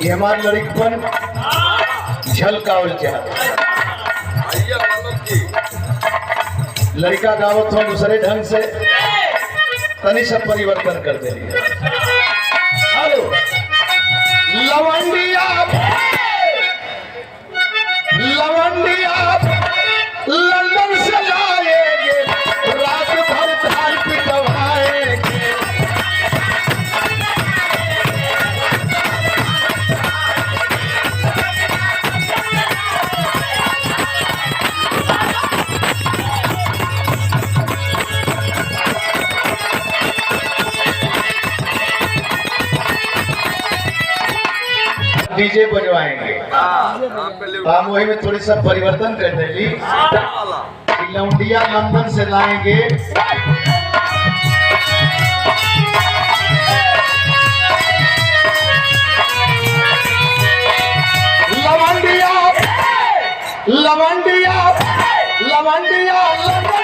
ये हमारे लड़कपन झलकावल चाहत लड़का गावत हो दूसरे ढंग से तनी सब परिवर्तन कर दे। हेलो लवंडिया लवंडिया लंदन से लाएंगे रात भर धार पिटवाएंगे। डीजे बजवाएंगे हम वही में थोड़ी सा परिवर्तन कर देंगे। लौंडिया लंदन से लाएंगे लवंडिया लवंडिया लवंडिया लंदन